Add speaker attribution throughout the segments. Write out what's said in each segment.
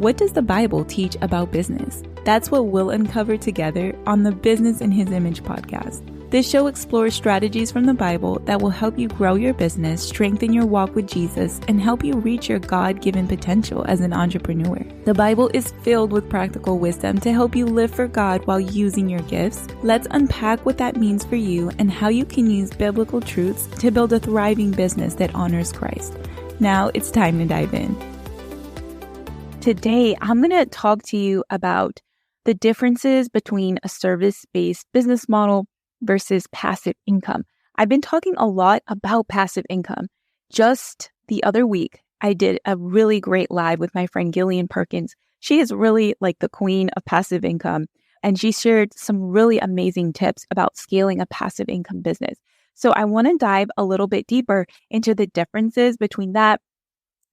Speaker 1: what does the Bible teach about business? That's what we'll uncover together on the Business in His Image podcast. This show explores strategies from the Bible that will help you grow your business, strengthen your walk with Jesus, and help you reach your God-given potential as an entrepreneur. The Bible is filled with practical wisdom to help you live for God while using your gifts. Let's unpack what that means for you and how you can use biblical truths to build a thriving business that honors Christ. Now it's time to dive in. Today, I'm going to talk to you about the differences between a service-based business model versus passive income. I've been talking a lot about passive income. Just the other week, I did a really great live with my friend Gillian Perkins. She is really like the queen of passive income, and she shared some really amazing tips about scaling a passive income business. So I want to dive a little bit deeper into the differences between that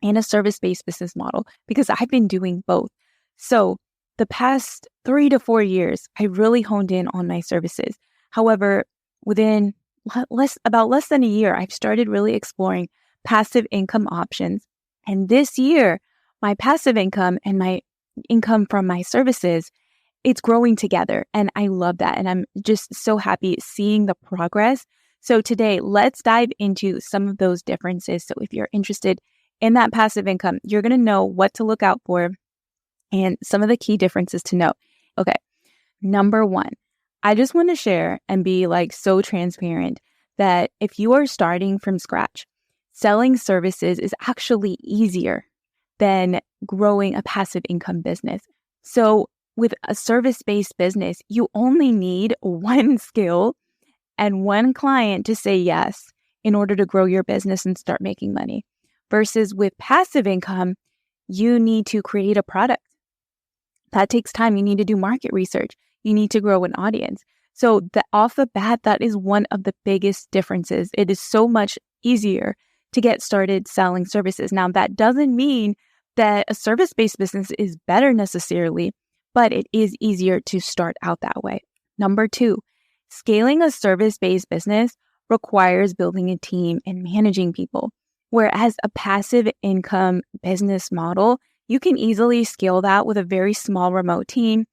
Speaker 1: and a service-based business model, because I've been doing both. So the past 3 to 4 years, I really honed in on my services. However, within less than a year, I've started really exploring passive income options. And this year, my passive income and my income from my services, it's growing together. And I love that. And I'm just so happy seeing the progress. So today, let's dive into some of those differences. So if you're interested in that passive income, you're going to know what to look out for and some of the key differences to know. Okay, number one, I just want to share and be so transparent that if you are starting from scratch, selling services is actually easier than growing a passive income business. So with a service-based business, you only need one skill and one client to say yes in order to grow your business and start making money. Versus with passive income, you need to create a product. That takes time. You need to do market research. You need to grow an audience. So off the bat, that is one of the biggest differences. It is so much easier to get started selling services. Now, that doesn't mean that a service-based business is better necessarily, but it is easier to start out that way. Number two, scaling a service-based business requires building a team and managing people. Whereas a passive income business model, you can easily scale that with a very small remote team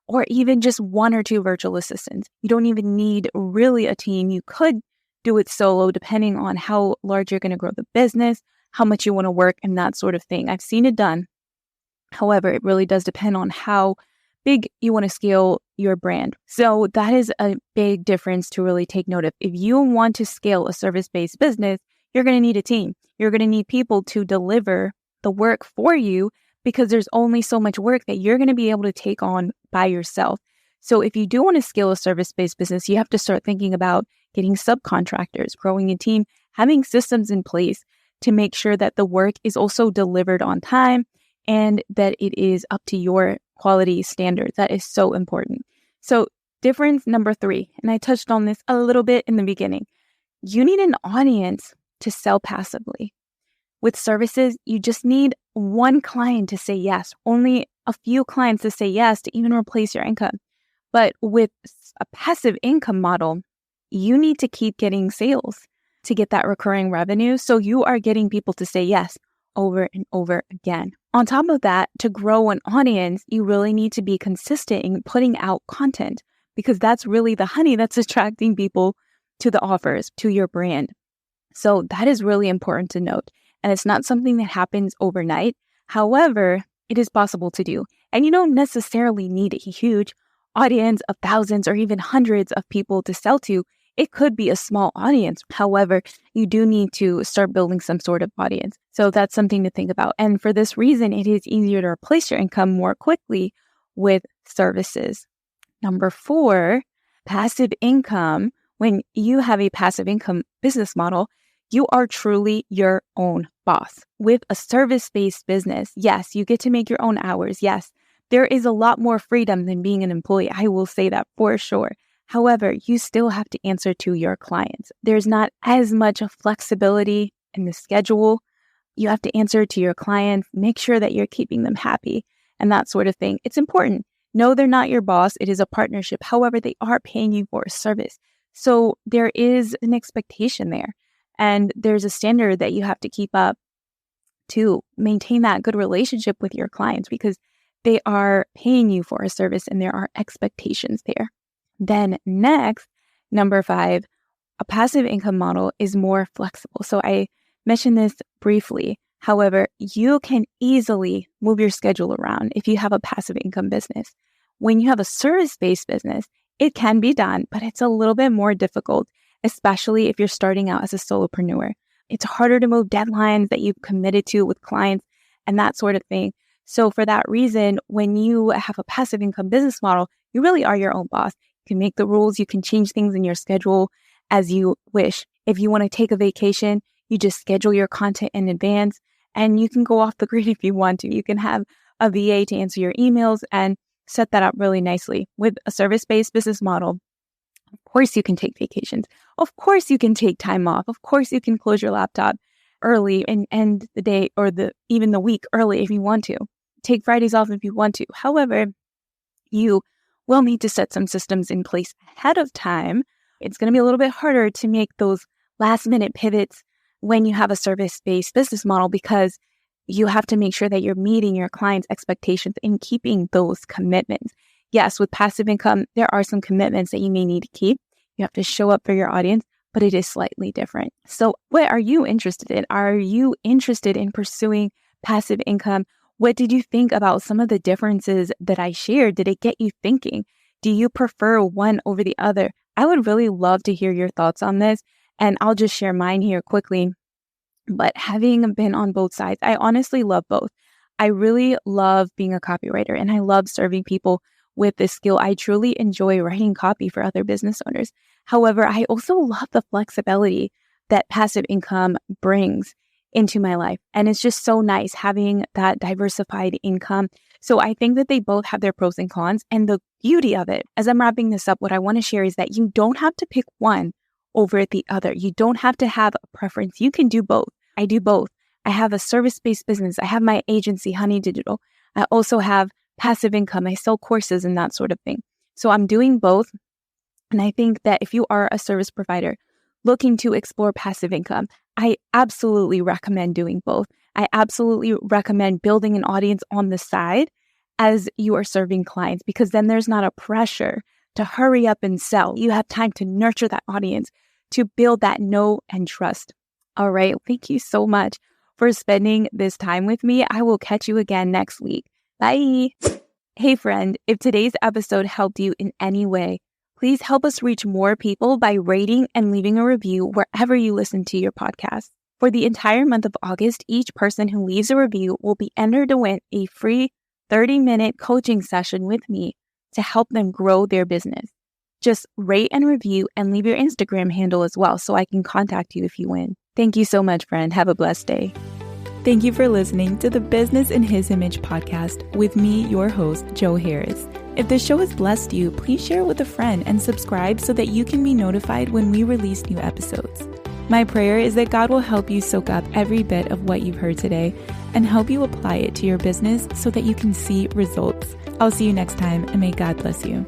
Speaker 1: or even just 1 or 2 virtual assistants. You don't even need really a team. You could do it solo depending on how large you're going to grow the business, how much you want to work, and that sort of thing. I've seen it done. However, it really does depend on how big you want to scale your brand. So that is a big difference to really take note of. If you want to scale a service-based business, you're going to need a team. You're going to need people to deliver the work for you because there's only so much work that you're going to be able to take on by yourself. So if you do want to scale a service-based business, you have to start thinking about getting subcontractors, growing a team, having systems in place to make sure that the work is also delivered on time and that it is up to your quality standards. That is so important. So difference number 3, and I touched on this a little bit in the beginning, you need an audience to sell passively. With services, you just need one client to say yes, only a few clients to say yes to even replace your income. But with a passive income model, you need to keep getting sales to get that recurring revenue. So you are getting people to say yes over and over again. On top of that, to grow an audience, you really need to be consistent in putting out content because that's really the honey that's attracting people to the offers, to your brand. So that is really important to note. And it's not something that happens overnight. However, it is possible to do. And you don't necessarily need a huge audience of thousands or even hundreds of people to sell to. It could be a small audience. However, you do need to start building some sort of audience. So that's something to think about. And for this reason, it is easier to replace your income more quickly with services. Number 4, passive income. When you have a passive income business model, you are truly your own boss. With a service-based business, yes, you get to make your own hours. Yes, there is a lot more freedom than being an employee. I will say that for sure. However, you still have to answer to your clients. There's not as much flexibility in the schedule. You have to answer to your clients, make sure that you're keeping them happy and that sort of thing. It's important. No, they're not your boss. It is a partnership. However, they are paying you for a service. So there is an expectation there. And there's a standard that you have to keep up to maintain that good relationship with your clients because they are paying you for a service and there are expectations there. Then next, number 5, a passive income model is more flexible. So I mentioned this briefly. However, you can easily move your schedule around if you have a passive income business. When you have a service-based business, it can be done, but it's a little bit more difficult, especially if you're starting out as a solopreneur. It's harder to move deadlines that you've committed to with clients and that sort of thing. So for that reason, when you have a passive income business model, you really are your own boss. You can make the rules, you can change things in your schedule as you wish. If you want to take a vacation, you just schedule your content in advance and you can go off the grid if you want to. You can have a VA to answer your emails and set that up really nicely. With a service-based business model, of course you can take vacations. Of course you can take time off. Of course you can close your laptop early and end the day or even the week early if you want to. Take Fridays off if you want to. However, you will need to set some systems in place ahead of time. It's going to be a little bit harder to make those last-minute pivots when you have a service-based business model because you have to make sure that you're meeting your clients' expectations and keeping those commitments. Yes, with passive income, there are some commitments that you may need to keep. You have to show up for your audience, but it is slightly different. So what are you interested in? Are you interested in pursuing passive income? What did you think about some of the differences that I shared? Did it get you thinking? Do you prefer one over the other? I would really love to hear your thoughts on this, and I'll just share mine here quickly. But having been on both sides, I honestly love both. I really love being a copywriter, and I love serving people with this skill. I truly enjoy writing copy for other business owners. However, I also love the flexibility that passive income brings into my life. And it's just so nice having that diversified income. So I think that they both have their pros and cons. And the beauty of it, as I'm wrapping this up, what I want to share is that you don't have to pick one over the other. You don't have to have a preference. You can do both. I do both. I have a service-based business. I have my agency, Honey Digital. I also have passive income. I sell courses and that sort of thing. So I'm doing both. And I think that if you are a service provider looking to explore passive income, I absolutely recommend doing both. I absolutely recommend building an audience on the side as you are serving clients, because then there's not a pressure to hurry up and sell. You have time to nurture that audience, to build that know and trust. All right. Thank you so much for spending this time with me. I will catch you again next week. Bye. Hey friend, if today's episode helped you in any way, please help us reach more people by rating and leaving a review wherever you listen to your podcast. For the entire month of August, each person who leaves a review will be entered to win a free 30-minute coaching session with me to help them grow their business. Just rate and review and leave your Instagram handle as well so I can contact you if you win. Thank you so much, friend. Have a blessed day. Thank you for listening to the Business in His Image podcast with me, your host, Jo Harris. If the show has blessed you, please share it with a friend and subscribe so that you can be notified when we release new episodes. My prayer is that God will help you soak up every bit of what you've heard today and help you apply it to your business so that you can see results. I'll see you next time, and may God bless you.